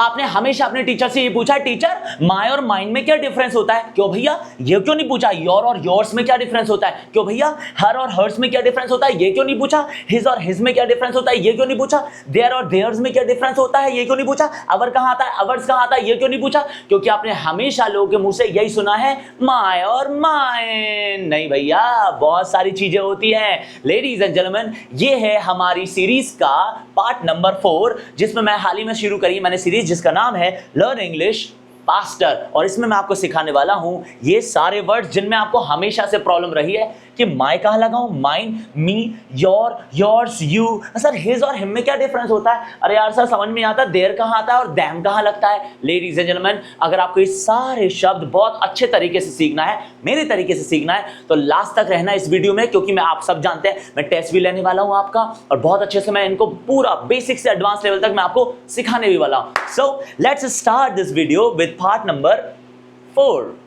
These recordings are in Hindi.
आपने हमेशा अपने टीचर से ये पूछा है, टीचर माय और माइन में क्या डिफरेंस होता है? क्यों भैया? ये क्यों नहीं पूछा योर और योर्स में क्या डिफरेंस होता है? क्यों भैया? हर और हर्स में क्या डिफरेंस होता है? ये क्यों नहीं पूछा? हिज और हिज में क्या डिफरेंस होता है? ये क्यों नहीं पूछा? देयर और देयर्स में क्या डिफरेंस होता है? ये क्यों नहीं पूछा? अवर कहां आता है, अवर्स कहां आता है? ये क्यों नहीं पूछा? क्योंकि आपने हमेशा लोगों के मुंह से यही सुना है, माय और माइन। नहीं भैया, बहुत सारी चीजें होती हैं। लेडीज एंड जेंटलमैन, ये है हमारी सीरीज का पार्ट नंबर 4, जिसमें मैं हाल ही में शुरू करी मैंने सीरीज, जिसका नाम है लर्न इंग्लिश फास्टर। और इसमें मैं आपको सिखाने वाला हूं ये सारे वर्ड्स जिनमें आपको हमेशा से प्रॉब्लम रही है कि माय कहां लगाऊं, mine, me, your, yours, you. Sir his और हिम में क्या डिफरेंस होता है? अरे यार सर समझ में आता है, देयर कहां आता है और दैम कहां लगता है? लेडीज एंड जेंटलमैन, अगर आपको ये सारे शब्द बहुत अच्छे तरीके से सीखना है, मेरे तरीके से सीखना है, तो लास्ट तक रहना इस वीडियो में, क्योंकि मैं आप सब जानते हैं मैं टेस्ट भी लेने वाला हूं आपका, और बहुत अच्छे से मैं इनको पूरा बेसिक से एडवांस लेवल तक मैं आपको सिखाने भी वाला हूं। So let's start this video with part number 4।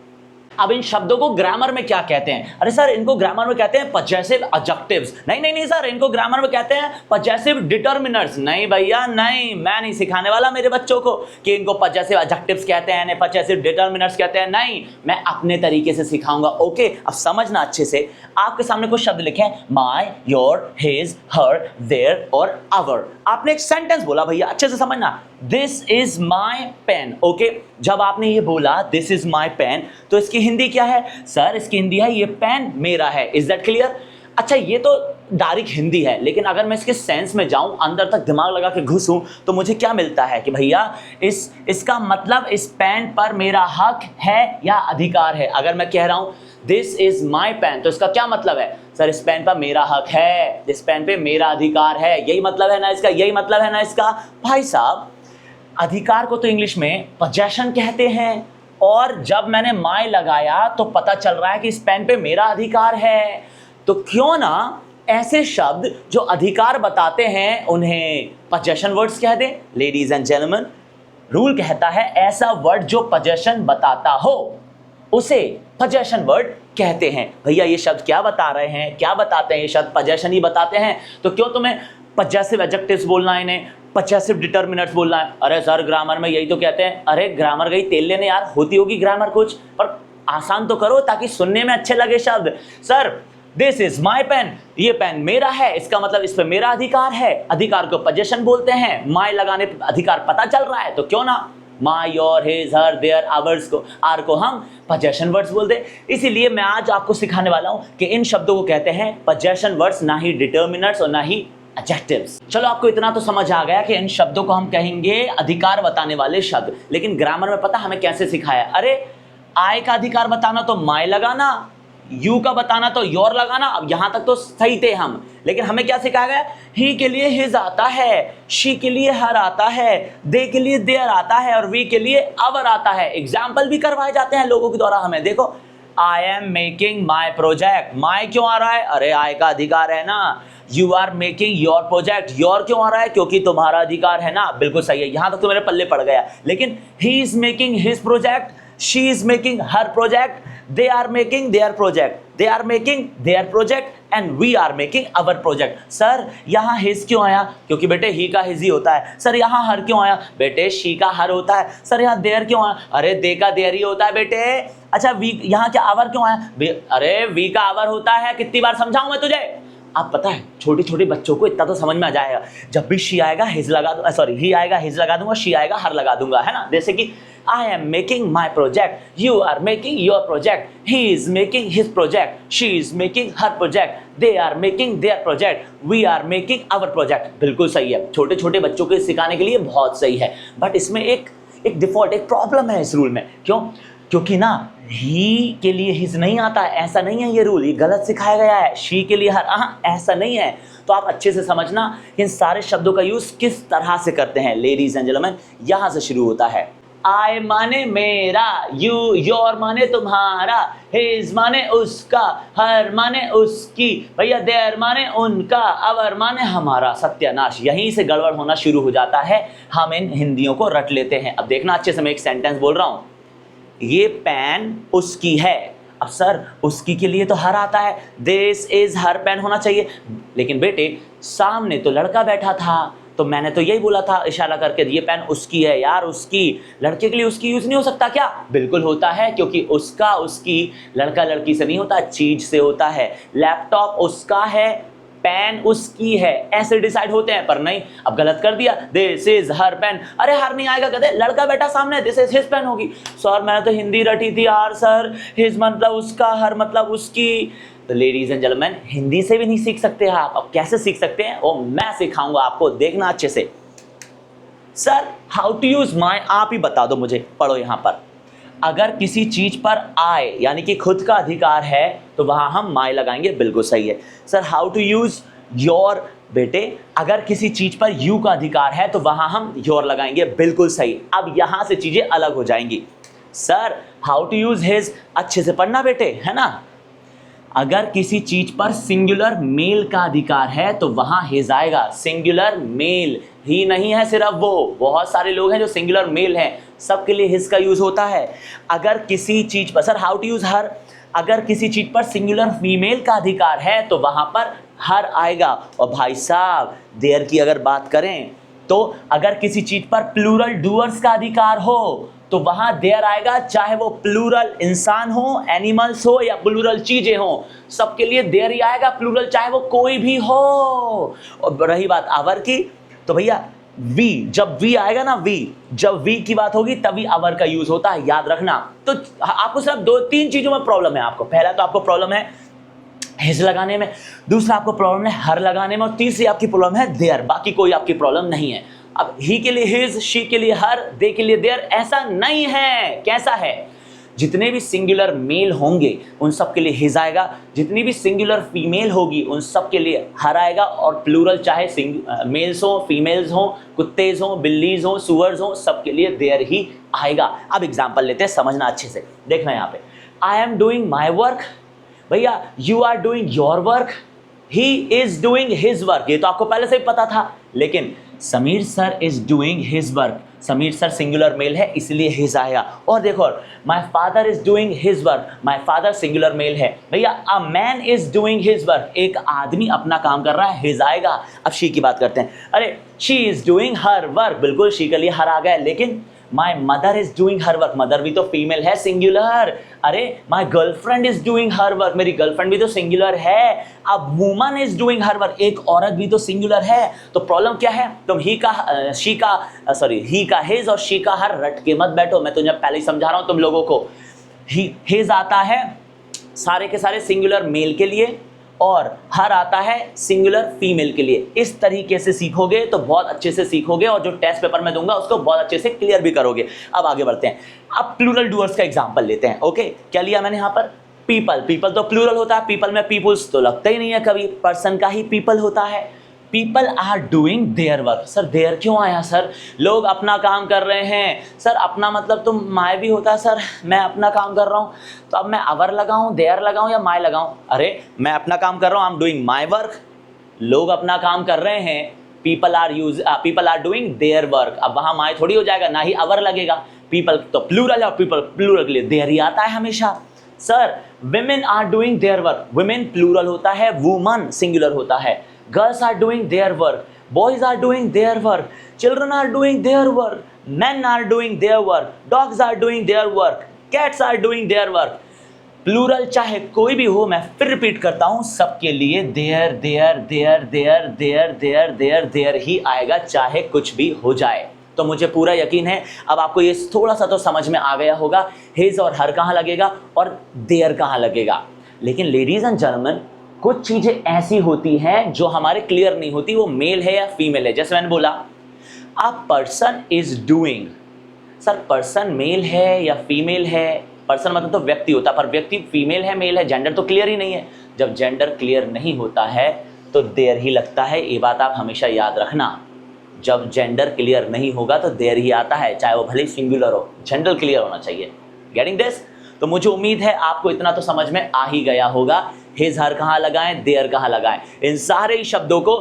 अब इन शब्दों को ग्रामर में क्या कहते हैं? अरे सर इनको ग्रामर में कहते हैं पजेसिव एडजेक्टिव्स। नहीं सर, इनको ग्रामर में कहते हैं पजेसिव डिटर्मिनर्स। नहीं भैया नहीं, मैं नहीं सिखाने वाला मेरे बच्चों को कि इनको पजेसिव एडजेक्टिव्स कहते हैं, पजेसिव डिटर्मिनर्स कहते हैं। नहीं, मैं अपने तरीके से सिखाऊंगा। ओके, अब समझना अच्छे से। आपके सामने कुछ शब्द लिखे हैं, my, your, his, her, their और आवर। आपने एक सेंटेंस बोला भैया, अच्छे से समझना, this is my pen. Okay, जब आपने ये बोला दिस इज माय पेन, तो इसकी हिंदी क्या है? सर इसकी हिंदी है ये पेन मेरा है। Is that clear? अच्छा, ये तो डायरेक्ट हिंदी है, लेकिन अगर मैं इसके सेंस में जाऊं, अंदर तक दिमाग लगा के घुसूं, तो मुझे क्या मिलता है कि भैया इसका मतलब इस पेन पर मेरा हक है या अधिकार है। अगर मैं कह रहा हूं दिस इज माई पेन, तो इसका क्या मतलब है? सर इस पेन पर मेरा हक है, इस पेन पे मेरा अधिकार है। यही मतलब है ना इसका, यही मतलब है ना इसका। भाई साहब, अधिकार को तो इंग्लिश में पोजेशन कहते हैं, और जब मैंने माय लगाया तो पता चल रहा है कि इस पेन पे मेरा अधिकार है। तो क्यों ना ऐसे शब्द जो अधिकार बताते हैं उन्हें पोजेशन वर्ड्स कह दें। लेडीज एंड जेंटलमैन, रूल कहता है ऐसा वर्ड जो पोजेशन बताता हो उसे पोजेशन वर्ड कहते हैं। भैया ये शब्द क्या बता रहे हैं, क्या बताते हैं? ये शब्द पोजेशन ही बताते हैं, तो क्यों तुम्हें पजेसिव एडजेक्टिव्स बोलना है, इन्हें पजेसिव डिटर्मिनर्स बोलना है? अरे सर ग्रामर में यही तो कहते हैं। अरे ग्रामर गई तेल लेने यार, होती होगी ग्रामर कुछ, पर आसान तो करो ताकि सुनने में अच्छे लगे शब्द। Sir this is my pen, ये पेन मेरा है, इसका मतलब इस पे मेरा अधिकार है। अधिकार को पोजेशन बोलते हैं, माय लगाने पे अधिकार पता चल रहा है, तो क्यों ना my, your, his, her, their, ours को, आर को हम पोजेशन वर्ड्स बोलते हैं। इसीलिए मैं आज आपको सिखाने वाला हूं कि इन शब्दों को कहते हैं पोजेशन वर्ड्स, ना ही डिटर्मिनर्स और ना ही एडजेक्टिव्स। चलो आपको इतना तो समझ आ गया कि इन शब्दों को हम कहेंगे अधिकार बताने वाले शब्द। लेकिन ग्रामर में पता हमें कैसे सिखाया? अरे आई का अधिकार बताना तो माय लगाना, यू का बताना तो योर लगाना। अब यहां तक तो सही थे हम, लेकिन हमें क्या सिखाया गया? ही के लिए हिज आता है, शी के लिए हर आता है, दे के लिए देयर आता है, और वी के लिए अवर आता है। एग्जाम्पल भी करवाए जाते हैं लोगों के द्वारा हमें। देखो, I am making my project. My क्यों आ रहा है? अरे आई का अधिकार है ना। You are making your project. Your क्यों आ रहा है? क्योंकि तुम्हारा अधिकार है ना। बिल्कुल सही है, यहां तक तो मेरे पल्ले पड़ गया। लेकिन ही is making his project, she is making her project, they are making their project, they are making their project and we are making our project. Sir यहाँ his क्यों आया? क्योंकि बेटे he का his ही होता है। सर यहाँ हर क्यों आया? बेटे she का हर होता है। सर यहाँ there क्यों आया? अरे they का there ही होता है बेटे। अच्छा we यहाँ क्या आवर क्यों आया? अरे we का आवर होता है। कितनी बार समझाऊं मैं तुझे? आप पता है छोटे छोटे बच्चों को इतना तो समझ में आ जाएगा, जब भी शी आएगा हिज लगा दूंगा, सॉरी ही आएगा हिज लगा दूंगा, शी आएगा हर लगा दूंगा, है ना। जैसे कि I am making my project, you are making your project, he is making his project, she is making her project, they are making their project, we are making our project. बिल्कुल सही है, छोटे छोटे बच्चों को सिखाने के लिए बहुत सही है। बट इसमें एक डिफॉल्ट, एक प्रॉब्लम है इस रूल में। क्यों? क्योंकि ना ही के लिए हिज नहीं आता, ऐसा नहीं है ये रूल, ये गलत सिखाया गया है। शी के लिए हर, ऐसा नहीं है। तो आप अच्छे से समझना इन सारे शब्दों का यूज किस तरह से करते हैं। लेडीज एंड जेंटलमैन, यहां से शुरू होता है। आई माने मेरा, यू, योर माने तुम्हारा, हिज माने उसका, हर माने उसकी, भैया देयर माने उनका, अवर माने हमारा। सत्यानाश, यहीं से गड़बड़ होना शुरू हो जाता है। हम इन हिंदियों को रट लेते हैं। अब देखना अच्छे से, मैं एक सेंटेंस बोल रहा हूं, ये पेन उसकी है। अब सर उसकी के लिए तो हर आता है, दिस इज हर पेन होना चाहिए। लेकिन बेटे सामने तो लड़का बैठा था, तो मैंने तो यही बोला था इशारा करके, ये पेन उसकी है यार, उसकी। लड़के के लिए उसकी यूज नहीं हो सकता क्या? बिल्कुल होता है, क्योंकि उसका उसकी लड़का लड़की से नहीं होता, चीज से होता है। लैपटॉप उसका है, पेन उसकी है, ऐसे डिसाइड होते हैं। पर नहीं, अब गलत कर दिया, दिस इज हर पेन। अरे हर नहीं आएगा, कहते लड़का बैठा सामने, दिस इज हिज पेन होगी। सर मैंने तो हिंदी रटी थी यार सर, हिज मतलब उसका, हर मतलब उसकी। तो लेडीज एंड जेंटलमैन, हिंदी से भी नहीं सीख सकते हैं आप। अब कैसे सीख सकते हैं वो मैं सिखाऊंगा आपको, देखना अच्छे से। Sir how to use my, आप ही बता दो मुझे, पढ़ो यहां पर। अगर किसी चीज पर आय यानी कि खुद का अधिकार है तो वहां हम माय लगाएंगे, बिल्कुल सही है। Sir how to use your, बेटे अगर किसी चीज पर यू का अधिकार है तो वहां हम योर लगाएंगे, बिल्कुल सही। अब यहां से चीजें अलग हो जाएंगी। Sir how to use his, अच्छे से पढ़ना बेटे, है ना। अगर किसी चीज पर सिंगुलर मेल का अधिकार है तो वहां हिज आएगा। सिंगुलर मेल ही नहीं है सिर्फ वो, बहुत सारे लोग हैं जो सिंगुलर मेल हैं, सबके लिए हिज का यूज होता है। अगर किसी चीज पर, sir how to use her, अगर किसी चीज पर सिंगुलर फीमेल का अधिकार है तो वहां पर हर आएगा। और भाई साहब देयर की अगर बात करें तो अगर किसी चीज पर प्लूरल डूअर्स का अधिकार हो तो वहां देयर आएगा, चाहे वो प्लूरल इंसान हो, एनिमल्स हो या प्लूरल चीजें हो, सबके लिए देयर ही आएगा, प्लूरल चाहे वो कोई भी हो। और रही बात आवर की, तो भैया वी, जब वी आएगा ना, वी जब वी की बात होगी तभी आवर का यूज होता है, याद रखना। तो आपको सिर्फ 2-3 चीजों में प्रॉब्लम है आपको। पहला तो आपको प्रॉब्लम है हिज लगाने में, दूसरा आपको प्रॉब्लम है हर लगाने में, और तीसरी आपकी प्रॉब्लम है देयर। बाकी कोई आपकी प्रॉब्लम नहीं है। अब ही के लिए हिज, शी के लिए हर, दे के लिए देयर, ऐसा नहीं है। कैसा है? जितने भी सिंगुलर मेल होंगे उन सब के लिए हिज आएगा, जितनी भी सिंगुलर फीमेल होगी उन सब के लिए हर आएगा, और प्लूरल चाहे मेल्स हो, फीमेल्स हो, कुत्तेज हो, बिल्लीज हो, सुअर्स हो, सबके लिए देयर ही आएगा। अब एग्जांपल लेते हैं, समझना अच्छे से, देखना यहाँ पे। I am doing my work, भैया you are doing your work, he is doing his work, ये तो आपको पहले से ही पता था। लेकिन Sameer sir is doing his work, Sameer sir singular male है इसलिए हिज आया। और देखो my father is doing his work, my father singular male है। भैया a man is doing his work, एक आदमी अपना काम कर रहा है, हिज आएगा। अब शी की बात करते हैं। अरे she is doing her work, बिल्कुल शी के लिए हर आ गया। लेकिन my mother is doing her work, mother भी तो फीमेल है, सिंगुलर। अरे my girlfriend is doing her work, मेरी गर्लफ्रेंड भी तो सिंगुलर है। अब woman is doing her work, एक औरत भी तो सिंगुलर है। तो प्रॉब्लम क्या है? तुम ही का शी का ही का हिज और शी का हर रट के मत बैठो, मैं तुझे पहले ही समझा रहा हूं तुम लोगों को। हिज आता है सारे के सारे सिंगुलर मेल के लिए, और हर आता है सिंगुलर फीमेल के लिए। इस तरीके से सीखोगे तो बहुत अच्छे से सीखोगे, और जो टेस्ट पेपर में दूंगा उसको बहुत अच्छे से क्लियर भी करोगे। अब आगे बढ़ते हैं। अब प्लूरल डूअर्स का एग्जांपल लेते हैं। ओके, क्या लिया मैंने यहाँ पर? पीपल, पीपल तो प्लूरल होता है, पीपल में पीपुल्स तो लगता ही नहीं है कभी, पर्सन का ही पीपल होता है। People are doing their work, sir their क्यों आया? सर लोग अपना काम कर रहे हैं। सर अपना मतलब तो माय भी होता है। सर मैं अपना काम कर रहा हूँ, तो अब मैं अवर लगाऊं, देयर लगाऊं या माय लगाऊं? अरे मैं अपना काम कर रहा हूँ, I am doing my work. लोग अपना काम कर रहे हैं, people are doing their work. अब वहाँ माय थोड़ी हो जाएगा, ना ही अवर लगेगा। पीपल तो प्लूरल है, और पीपल प्लूरल के लिए देयर ही आता है हमेशा। Sir women are doing their work, women plural होता है, वुमन सिंगुलर होता है। Girls are doing their work, boys are doing their work, children are doing their work, men are doing their work, dogs are doing their work, cats are doing their work। Plural चाहे कोई भी हो, मैं फिर रिपीट करता हूं, सबके लिए their their their their their their their their ही आएगा, चाहे कुछ भी हो जाए। तो मुझे पूरा यकीन है अब आपको ये थोड़ा सा तो समझ में आ गया होगा, हिज और हर कहाँ लगेगा और देयर कहाँ लगेगा। लेकिन लेडीज एंड जेंटलमैन, कुछ चीजें ऐसी होती हैं जो हमारे क्लियर नहीं होती, वो मेल है या फीमेल है। जैसे मैंने बोला a person is doing, sir person male है या फीमेल है? पर्सन मतलब तो व्यक्ति होता है, पर व्यक्ति फीमेल है मेल है, जेंडर तो क्लियर ही नहीं है। जब जेंडर क्लियर नहीं होता है तो देयर ही लगता है, ये बात आप हमेशा याद रखना। जब जेंडर क्लियर नहीं होगा तो देयर ही आता है, चाहे वो भले सिंगुलर हो, जेंडर क्लियर होना चाहिए। Getting this? तो मुझे उम्मीद है आपको इतना तो समझ में आ ही गया होगा, हिज हर कहाँ लगाएं, देयर कहाँ लगाएं। इन सारे ही शब्दों को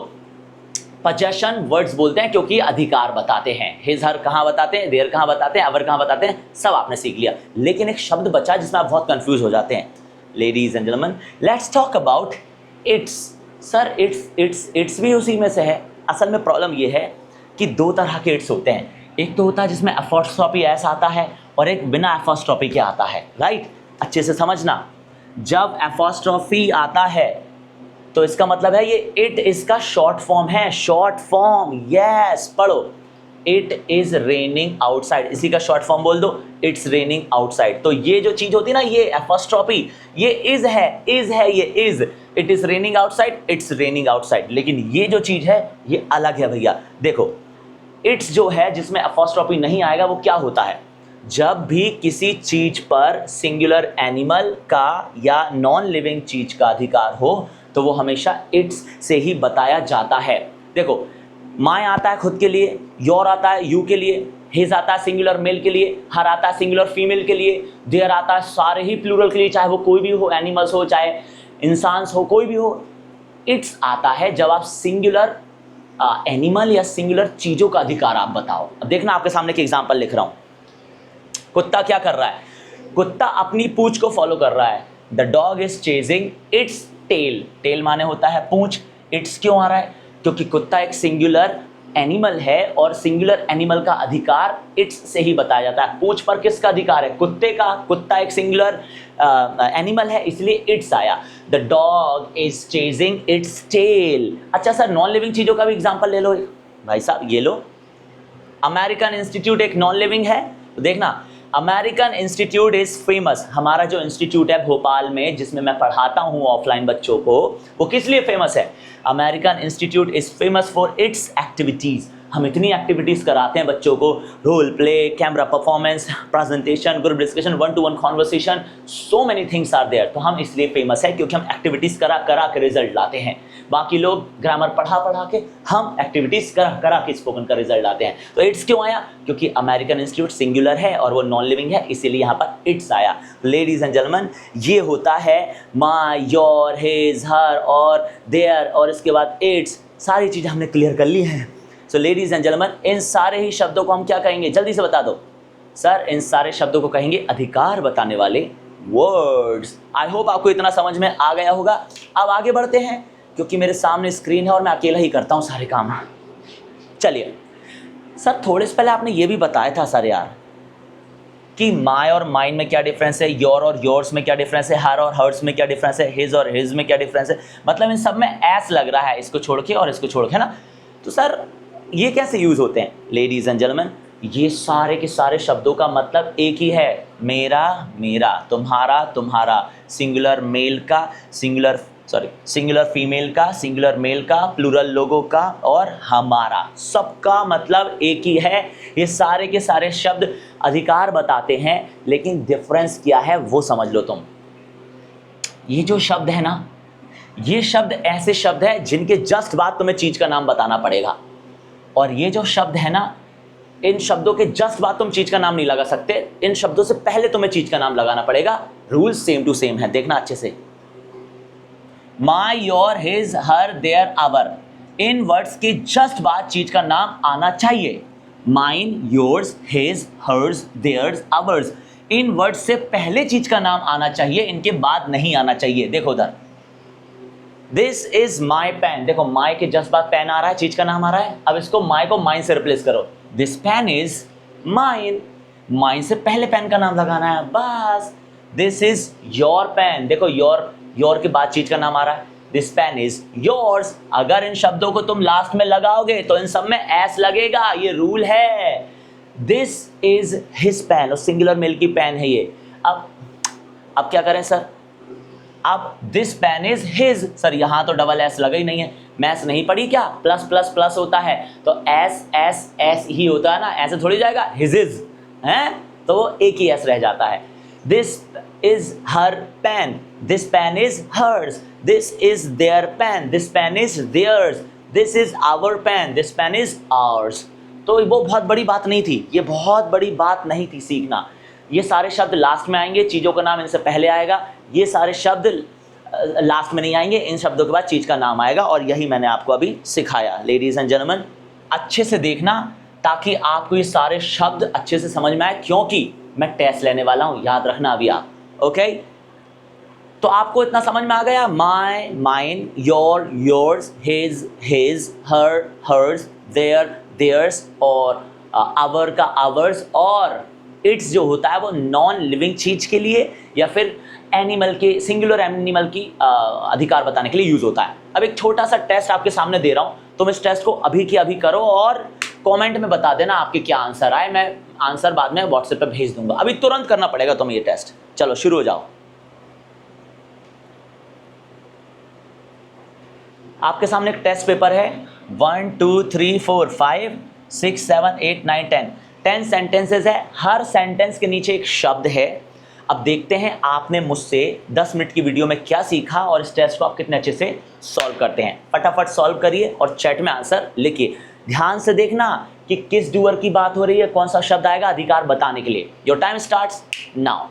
पजेशन वर्ड्स बोलते हैं, क्योंकि अधिकार बताते हैं। हिज हर कहाँ बताते हैं, देयर कहाँ बताते हैं, अवर कहाँ बताते हैं, सब आपने सीख लिया। लेकिन एक शब्द बचा जिसमें आप बहुत कंफ्यूज हो जाते हैं। Ladies and gentleman, let's talk about it's. Sir it's भी उसी में से है। असल में प्रॉब्लम ये है कि दो तरह के इट्स होते हैं, एक तो होता है जिसमें एपोस्ट्रोफी एस आता है और एक बिना एपोस्ट्रोफी के आता है, राइट। अच्छे से समझना, जब एपोस्ट्रोफी आता है तो इसका मतलब है ये इट इसका शॉर्ट फॉर्म है, शॉर्ट फॉर्म, यस पढ़ो, इट इज रेनिंग आउटसाइड, इसी का शॉर्ट फॉर्म बोल दो, इट्स रेनिंग आउटसाइड। तो ये जो चीज होती है ना, ये एपोस्ट्रोफी, ये इज है, ये is, it is raining outside, it's raining outside. लेकिन ये जो चीज है ये अलग है भैया। देखो इट्स जो है जिसमें एपोस्ट्रोफी नहीं आएगा वो क्या होता है, जब भी किसी चीज पर सिंगुलर एनिमल का या नॉन लिविंग चीज का अधिकार हो तो वो हमेशा इट्स से ही बताया जाता है। देखो माय आता है खुद के लिए, योर आता है यू के लिए, हिज आता है सिंगुलर मेल के लिए, हर आता है सिंगुलर फीमेल के लिए, देयर आता है सारे ही प्लूरल के लिए, चाहे वो कोई भी हो, एनिमल्स हो चाहे इंसान हो, कोई भी हो। इट्स आता है जब आप सिंगुलर एनिमल या सिंगुलर चीजों का अधिकार आप बताओ। अब देखना आपके सामने एक एग्जांपल लिख रहा हूं। कुत्ता क्या कर रहा है, कुत्ता अपनी पूंछ को फॉलो कर रहा है। The dog is chasing its tail, tail माने होता है पूंछ, इट्स क्यों आ रहा है, क्योंकि कुत्ता एक सिंगुलर एनिमल है और सिंगुलर एनिमल का अधिकार इट्स से ही बताया जाता है। पूंछ पर किसका अधिकार है, कुत्ते का, कुत्ता एक सिंगुलर एनिमल है इसलिए इट्स आया। The dog is chasing its tail. अच्छा सर नॉन लिविंग चीजों का भी एग्जांपल ले लो भाई साहब, ये लो, अमेरिकन इंस्टीट्यूट एक नॉन लिविंग है, तो देखना अमेरिकन इंस्टीट्यूट इज फेमस। हमारा जो इंस्टीट्यूट है भोपाल में जिसमें मैं पढ़ाता हूँ ऑफलाइन बच्चों को, वो किस लिए फेमस है, American institute is famous for its activities. हम इतनी एक्टिविटीज कराते हैं बच्चों को, role play, camera performance, presentation, group discussion, 1-to-1 conversation, so many things are there. तो हम इसलिए फेमस है क्योंकि हम एक्टिविटीज करा करा के रिजल्ट लाते हैं। बाकी लोग ग्रामर पढ़ा पढ़ा के, हम एक्टिविटीज करा करा के स्पोकन का रिजल्ट लाते हैं। तो इट्स क्यों आया, क्योंकि अमेरिकन इंस्टीट्यूट सिंगुलर है और वो नॉन लिविंग है, इसीलिए यहाँ पर इट्स आया। लेडीज एंड जेंटलमैन, ये होता है माय, योर, हिज, हर और देयर, और इसके बाद इट्स। सारी चीजें हमने क्लियर कर ली हैं। सो लेडीज एंड जेंटलमैन, इन सारे ही शब्दों को हम क्या कहेंगे, जल्दी से बता दो सर। इन सारे शब्दों को कहेंगे अधिकार बताने वाले वर्ड्स। आई होप आपको इतना समझ में आ गया होगा। अब आगे बढ़ते हैं क्योंकि मेरे सामने स्क्रीन है और मैं अकेला ही करता हूं सारे काम। चलिए सर, थोड़े से पहले आपने ये भी बताया था सर यार कि माय और माइन में क्या डिफरेंस है, योर और योर्स में क्या डिफरेंस है, हर और हर्ट्स में क्या डिफरेंस है, हिज और हिज में क्या डिफरेंस है। मतलब इन सब में एस लग रहा है, इसको छोड़ के और इसको छोड़ के, है ना। तो सर ये कैसे यूज होते हैं, लेडीज एंड जेंटलमैन, ये सारे के सारे शब्दों का मतलब एक ही है, मेरा मेरा, तुम्हारा तुम्हारा, सिंगुलर मेल का सिंगुलर फीमेल का, सिंगुलर मेल का, प्लूरल लोगों का और हमारा, सबका मतलब एक ही है। ये सारे के सारे शब्द अधिकार बताते हैं, लेकिन डिफरेंस क्या है वो समझ लो तुम। ये जो शब्द है ना, ये शब्द ऐसे शब्द है जिनके जस्ट बाद तुम्हें चीज का नाम बताना पड़ेगा, और ये जो शब्द है ना, इन शब्दों के जस्ट बाद तुम चीज का नाम नहीं लगा सकते, इन शब्दों से पहले तुम्हें चीज का नाम लगाना पड़ेगा। रूल सेम टू सेम है, देखना अच्छे से। My, your, his, her, their, our, इन वर्ड्स के जस्ट बाद चीज का नाम आना चाहिए। Mine, yours, his, hers, theirs, ours, इन वर्ड्स से पहले चीज का नाम आना चाहिए, इनके बाद नहीं आना चाहिए। देखो उधर, दिस इज माई पेन, देखो माई के जस्ट बाद पेन आ रहा है, चीज का नाम आ रहा है। अब इसको माई को माइन से रिप्लेस करो, this pen is mine, mine से पहले पेन का नाम लगाना है बस। दिस इज योर पेन, देखो योर के बाद चीज का नाम आ रहा है, दिस पेन इज योर्स। अगर इन शब्दों को तुम लास्ट में लगाओगे तो इन सब में एस लगेगा, ये रूल है। दिस इज हिज पेन, और सिंगुलर मेल की पेन है ये। अब क्या करें सर, अब this pen is his, sir यहाँ तो डबल एस लगा ही नहीं है, मैथ्स नहीं पढ़ी क्या, प्लस प्लस प्लस होता है तो एस एस एस ही होता है ना, ऐसे थोड़ी जाएगा हिजिज है, तो वो एक ही एस रह जाता है। This is her pen, this pen is hers, this is their pen, this pen is theirs, this is our pen, this pen is ours. तो वो बहुत बड़ी बात नहीं थी, ये बहुत बड़ी बात नहीं थी सीखना। ये सारे शब्द लास्ट में आएंगे, चीज़ों का नाम इनसे पहले आएगा, ये सारे शब्द लास्ट में नहीं आएंगे, इन शब्दों के बाद चीज़ का नाम आएगा, और यही मैंने आपको अभी सिखाया। लेडीज़ एंड जेंटलमैन, अच्छे से देखना ताकि आपको ये सारे शब्द अच्छे से समझ में आए, क्योंकि मैं टेस्ट लेने वाला हूँ, याद रखना अभी आप। ओके, तो आपको इतना समझ में आ गया, my, mine, your, yours, his, her, hers, their, theirs और आवर का आवर्स, और इट्स जो होता है वो नॉन लिविंग चीज के लिए या फिर एनिमल के, सिंगुलर एनिमल की अधिकार बताने के लिए यूज होता है। अब एक छोटा सा टेस्ट आपके सामने दे रहा हूं, तुम इस टेस्ट को अभी की अभी करो और कमेंट में बता देना आपके क्या आंसर आए। मैं आंसर बाद में व्हाट्सएप पे भेज दूंगा, अभी तुरंत करना पड़ेगा तुम्हें ये टेस्ट। चलो शुरू हो जाओ। आपके सामने एक टेस्ट पेपर है, 1 2 3 4 5 6 7 8 9 10 सेंटेंसेस है। हर सेंटेंस के नीचे एक शब्द है। अब देखते हैं आपने मुझसे 10 मिनट की वीडियो में क्या सीखा और इस टेस्ट को आप कितने अच्छे से सॉल्व करते हैं। फटाफट सॉल्व करिए और चैट में आंसर लिखिए। ध्यान से देखना कि किस डूअर की बात हो रही है, कौन सा शब्द आएगा अधिकार बताने के लिए। Your time starts now.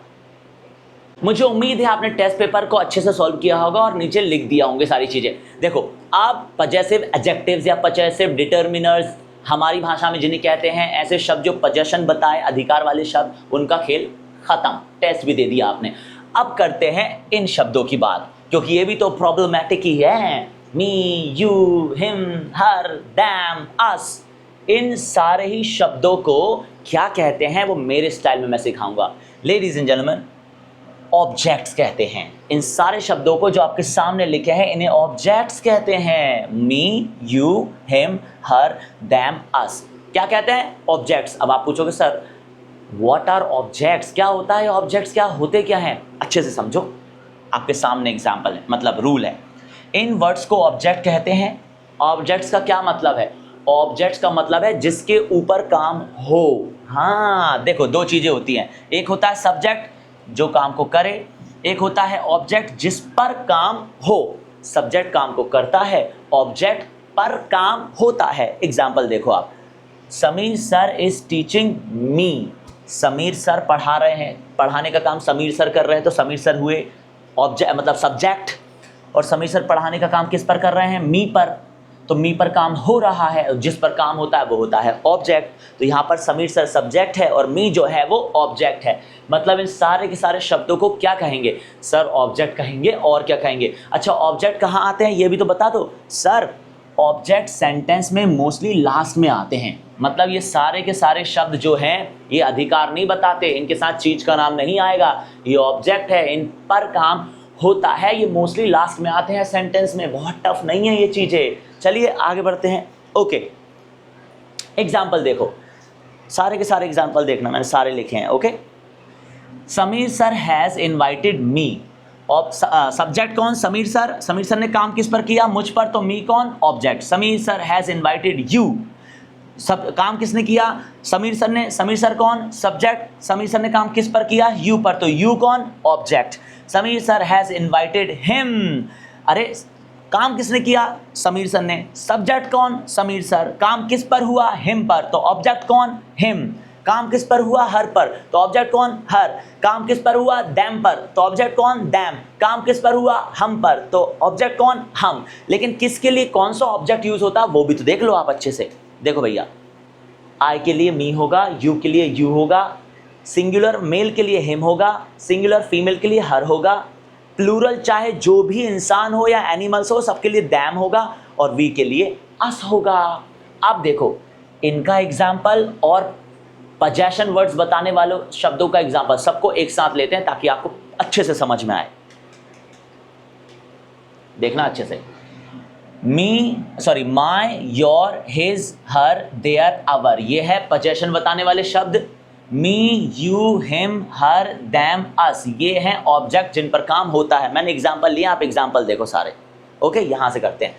मुझे उम्मीद है आपने टेस्ट पेपर को अच्छे से सॉल्व किया होगा और नीचे लिख दिया होंगे सारी चीजें। देखो, आप पजेसिव एडजेक्टिव्स या पजेसिव डिटर्मिनर्स हमारी भाषा में जिन्हें कहते हैं, ऐसे शब्द जो पोजेशन बताए, अधिकार वाले शब्द, उनका खेल खत्म। टेस्ट भी दे दिया आपने। अब करते हैं इन शब्दों की बात, क्योंकि ये भी तो प्रॉब्लमैटिक ही है। मी, यू, हिम, हर, दैम, अस, इन सारे ही शब्दों को क्या कहते हैं वो मेरे स्टाइल में मैं सिखाऊंगा। लेडीज एंड जेंटलमैन, ऑब्जेक्ट्स कहते हैं इन सारे शब्दों को जो आपके सामने लिखे हैं, इन्हें ऑब्जेक्ट्स कहते हैं। मी, यू, हिम, हर, दैम, अस, क्या कहते हैं? ऑब्जेक्ट्स। अब आप पूछोगे सर व्हाट आर ऑब्जेक्ट्स, क्या होता है ऑब्जेक्ट्स, क्या होते क्या हैं? अच्छे से समझो, आपके सामने एग्जाम्पल है, मतलब रूल है। इन वर्ड्स को ऑब्जेक्ट कहते हैं। ऑब्जेक्ट्स का क्या मतलब है? ऑब्जेक्ट्स का मतलब है जिसके ऊपर काम हो। हाँ देखो, दो चीजें होती हैं, एक होता है सब्जेक्ट जो काम को करे, एक होता है ऑब्जेक्ट जिस पर काम हो। सब्जेक्ट काम को करता है, ऑब्जेक्ट पर काम होता है। एग्जाम्पल देखो आप, Sameer sir is teaching me. Sameer sir पढ़ा रहे हैं, पढ़ाने का काम समीर सर कर रहे हैं, तो समीर सर हुए ऑब्जेक्ट, मतलब सब्जेक्ट। और समीर सर पढ़ाने का काम किस पर कर रहे हैं? मी पर। तो मी पर काम हो रहा है, जिस पर काम होता है वो होता है ऑब्जेक्ट। तो यहाँ पर समीर सर सब्जेक्ट है और मी जो है वो ऑब्जेक्ट है। मतलब इन सारे के सारे शब्दों को क्या कहेंगे? सर ऑब्जेक्ट कहेंगे। और क्या कहेंगे? अच्छा, ऑब्जेक्ट कहाँ आते हैं ये भी तो बता दो। सर ऑब्जेक्ट सेंटेंस में मोस्टली लास्ट में आते हैं। मतलब ये सारे के सारे शब्द जो हैं ये अधिकार नहीं बताते, इनके साथ चीज का नाम नहीं आएगा, ये ऑब्जेक्ट है, इन पर काम होता है, ये मोस्टली लास्ट में आते हैं सेंटेंस में। बहुत टफ नहीं है ये चीजें। चलिए आगे बढ़ते हैं। ओके, एग्जाम्पल देखो, सारे के सारे एग्जाम्पल देखना, मैंने सारे लिखे हैं। Okay, Sameer sir has invited me. Subject कौन? समीर सर। समीर सर ने काम किस पर किया? मुझ पर। तो मी कौन? Object. Sameer sir has invited you. सब काम किसने किया? समीर सर ने। समीर सर कौन? सब्जेक्ट। समीर सर ने काम किस पर किया? यू पर। तो यू कौन? Object. Sameer sir has invited him. अरे काम किसने किया? समीर सर ने। सब्जेक्ट कौन? समीर सर। काम किस पर हुआ? हिम पर। तो ऑब्जेक्ट कौन? हिम। काम किस पर हुआ? हर पर। तो ऑब्जेक्ट कौन? हर। काम किस पर हुआ? दैम पर। तो ऑब्जेक्ट कौन? दैम। काम किस पर हुआ? हम पर। तो ऑब्जेक्ट कौन? हम। लेकिन किसके लिए कौन सा ऑब्जेक्ट यूज होता है वो भी तो देख लो आप अच्छे से। देखो भैया, आई के लिए मी होगा, यू के लिए यू होगा, सिंगुलर मेल के लिए हिम होगा, सिंगुलर फीमेल के लिए हर होगा, प्लूरल चाहे जो भी इंसान हो या एनिमल्स हो सबके लिए दैम होगा, और वी के लिए अस होगा। अब देखो इनका एग्जाम्पल और पजेशन वर्ड्स बताने वाले शब्दों का एग्जाम्पल सबको एक साथ लेते हैं ताकि आपको अच्छे से समझ में आए। देखना अच्छे से। Me, sorry, my, your, his, her, their, our, ये है पजेशन बताने वाले शब्द। Me, you, him, her, them, us, ये हैं ऑब्जेक्ट जिन पर काम होता है। मैंने एग्जाम्पल लिया, आप एग्जाम्पल देखो सारे। ओके, यहां से करते हैं।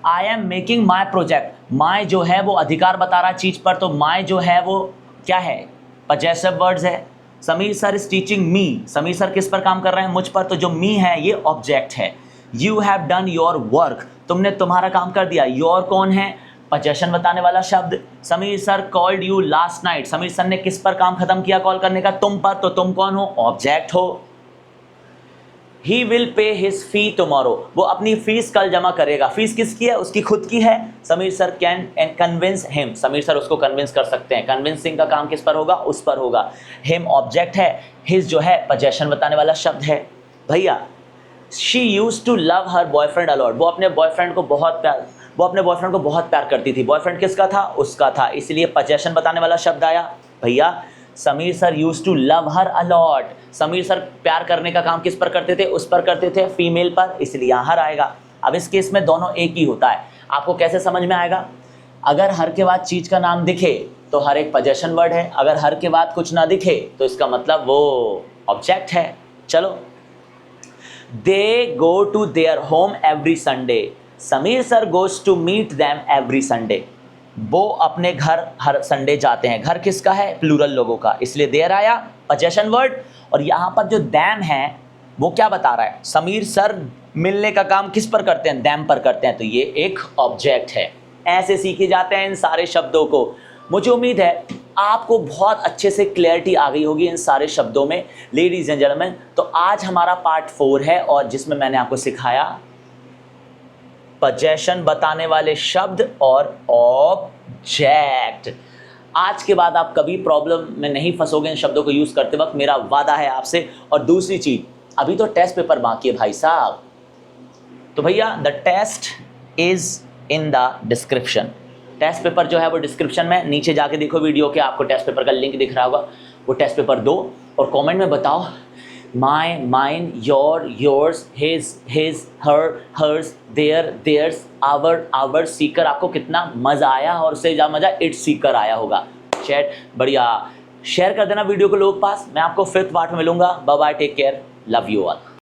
I am making my project. My जो है वो अधिकार बता रहा है चीज पर, तो माई जो है वो क्या है? पजेसिव वर्ड्स है। Sameer sir is teaching me. Sameer sir किस पर काम कर रहे हैं? मुझ पर। तो जो मी है ये ऑब्जेक्ट है। You have done your work, तुमने तुम्हारा काम कर दिया। योर कौन है? पजेशन बताने वाला शब्द। Sameer sir called you last night. Sameer sir ने किस पर काम खत्म किया कॉल करने का? तुम पर। तो तुम कौन हो? ऑब्जेक्ट हो। He will pay his fee tomorrow, वो अपनी फीस कल जमा करेगा। फीस किसकी है? उसकी खुद की है। Sameer sir can convince him, Sameer sir उसको कन्विंस कर सकते हैं। कन्विंसिंग का काम किस पर होगा? उस पर होगा। हिम ऑब्जेक्ट है, हिज जो है पजेशन बताने वाला शब्द है। भैया, she used to love her boyfriend a lot, वो अपने बॉयफ्रेंड को बहुत वो अपने बॉयफ्रेंड को बहुत प्यार करती थी। बॉयफ्रेंड किसका था? उसका था, इसलिए पोजेशन बताने वाला शब्द आया। भैया Sameer sir used to love her a lot. Sameer sir प्यार करने का काम किस पर करते थे? उस पर करते थे, फीमेल पर, इसलिए यहाँ हर आएगा। अब इस केस में दोनों एक ही होता है। आपको कैसे समझ में आएगा? अगर हर के बाद चीज का नाम दिखे तो हर एक पोजेशन वर्ड है, अगर हर के बाद कुछ ना दिखे तो इसका मतलब वो ऑब्जेक्ट है। चलो, they go to their home every Sunday. Sameer sir goes to meet them every Sunday. वो अपने घर हर संडे जाते हैं। घर किसका है? प्लूरल लोगों का, इसलिए देयर आया पोजेशन वर्ड। और यहाँ पर जो दैम है वो क्या बता रहा है? समीर सर मिलने का काम किस पर करते हैं? दैम पर करते हैं, तो ये एक ऑब्जेक्ट है। ऐसे सीखे जाते हैं इन सारे शब्दों को। मुझे उम्मीद है आपको बहुत अच्छे से क्लैरिटी आ गई होगी इन सारे शब्दों में लेडीज एंड जेंटलमैन। तो आज हमारा पार्ट 4 है और जिसमें मैंने आपको सिखाया पोजेशन बताने वाले शब्द और ऑब्जेक्ट। आज के बाद आप कभी प्रॉब्लम में नहीं फंसोगे इन शब्दों को यूज करते वक्त, मेरा वादा है आपसे। और दूसरी चीज, अभी तो टेस्ट पेपर बाकी है भाई साहब, तो भैया the test is in the description. Test paper जो है वो डिस्क्रिप्शन में, नीचे जाके देखो वीडियो के, आपको टेस्ट पेपर का लिंक दिख रहा होगा। वो टेस्ट पेपर दो और कमेंट में बताओ my, mine, your, yours, his, her, hers, their, theirs, our, our seeker. आपको कितना मज़ा आया और उससे ज़्यादा मज़ा इट्स सीकर आया होगा। चैट बढ़िया, शेयर कर देना वीडियो को लोगों के पास। मैं आपको 5th पार्ट में मिलूंगा। Bye bye, take care, love you all.